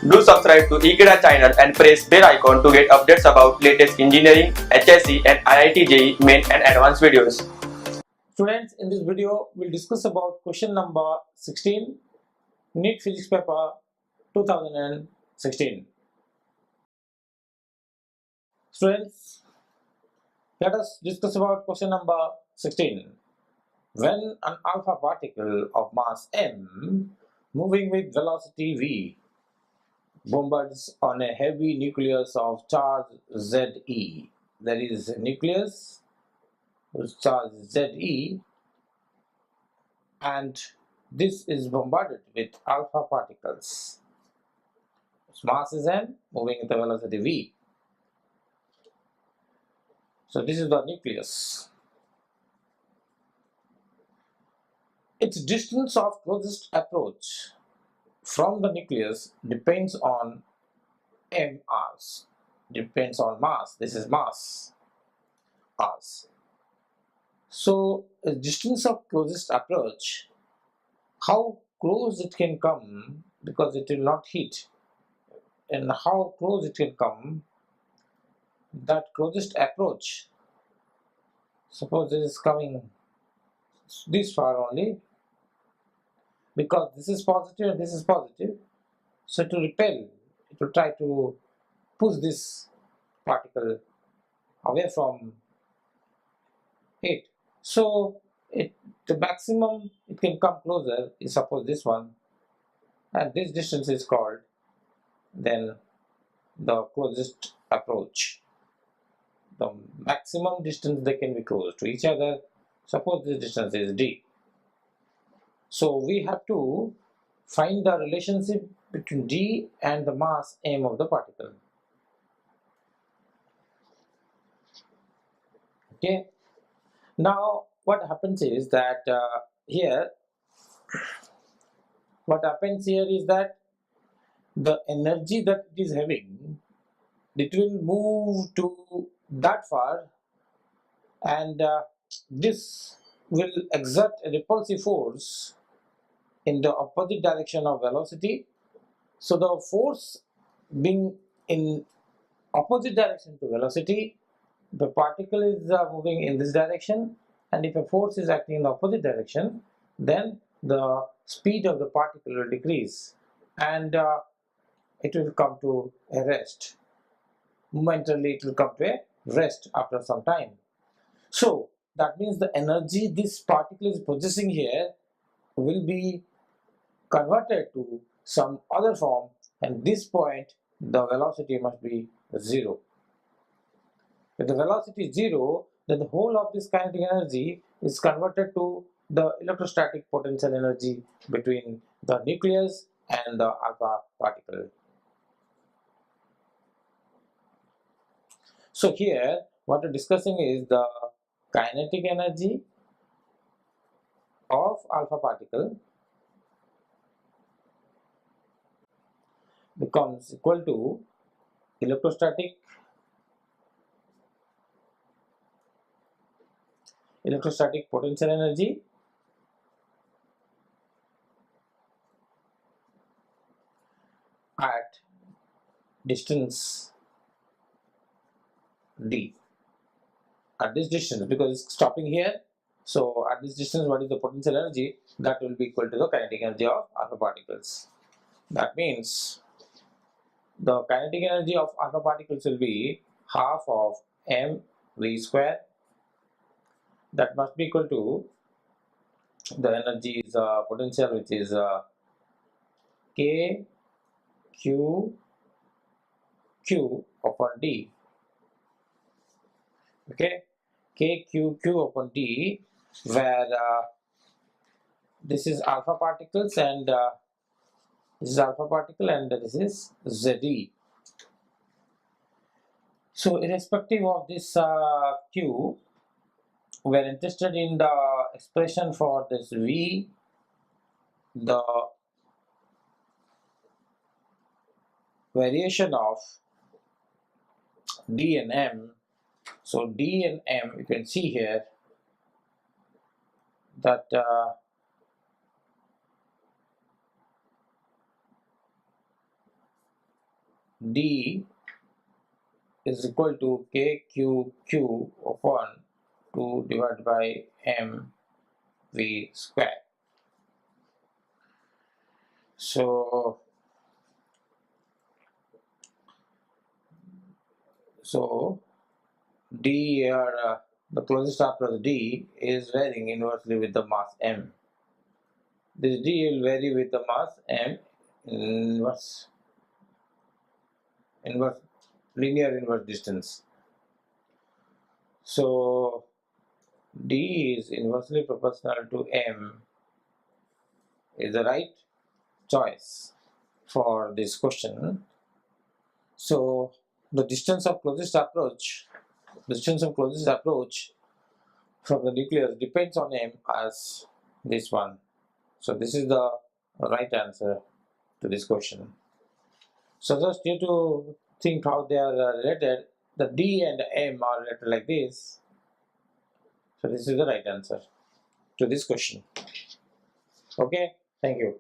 Do subscribe to Ekeeda channel and press bell icon to get updates about latest engineering, HSC and IIT JEE main and advanced videos. Students, in this video, we'll discuss about question number 16, NEET Physics paper 2016. Students, let us discuss about question number 16. When an alpha particle of mass m moving with velocity v bombards on a heavy nucleus of charge Ze, there is a nucleus with charge Ze, and this is bombarded with alpha particles. Its mass is m, moving at the velocity v. So this is the nucleus. Its distance of closest approach from the nucleus depends on mRs. Depends on mass. This is mass Rs. So a distance of closest approach, how close it can come, because it will not hit, and how close it can come, that closest approach, suppose it is coming this far only, because this is positive and this is positive, so to repel, it will try to push this particle away from it. So the maximum it can come closer is, suppose, this one, and this distance is called then the closest approach. The maximum distance they can be close to each other. Suppose this distance is d. So we have to find the relationship between d and the mass m of the particle. Okay. Now what happens is that the energy that it is having, it will move to that far, and this will exert a repulsive force in the opposite direction of velocity. So the force being in opposite direction to velocity, the particle is moving in this direction, and if a force is acting in the opposite direction, then the speed of the particle will decrease, and it will come to a rest. Momentarily it will come to a rest after some time. So that means the energy this particle is possessing here will be converted to some other form, and this point the velocity must be 0. If the velocity is 0, then the whole of this kinetic energy is converted to the electrostatic potential energy between the nucleus and the alpha particle. So here what we're discussing is the kinetic energy of alpha particle becomes equal to electrostatic potential energy at distance d. At this distance, because it's stopping here, so at this distance what is the potential energy? That will be equal to the kinetic energy of alpha particles. That means the kinetic energy of alpha particles will be half of mv square. That must be equal to the energy is potential, which is k q upon d. Okay, k q upon d, where this is alpha particles and this is alpha particle and this is Ze. So irrespective of this q, we are interested in the expression for this v, the variation of d and m. So d and m, you can see here that D is equal to KQQ of 1 2 divided by mv square. So D here, the closest approach D is varying inversely with the mass m. This D will vary with the mass m inverse linear inverse distance. So D is inversely proportional to m is the right choice for this question. So the distance of closest approach from the nucleus depends on m as this one. So this is the right answer to this question. So just you to think how they are related. The D and M are related like this. So this is the right answer to this question. Okay, thank you.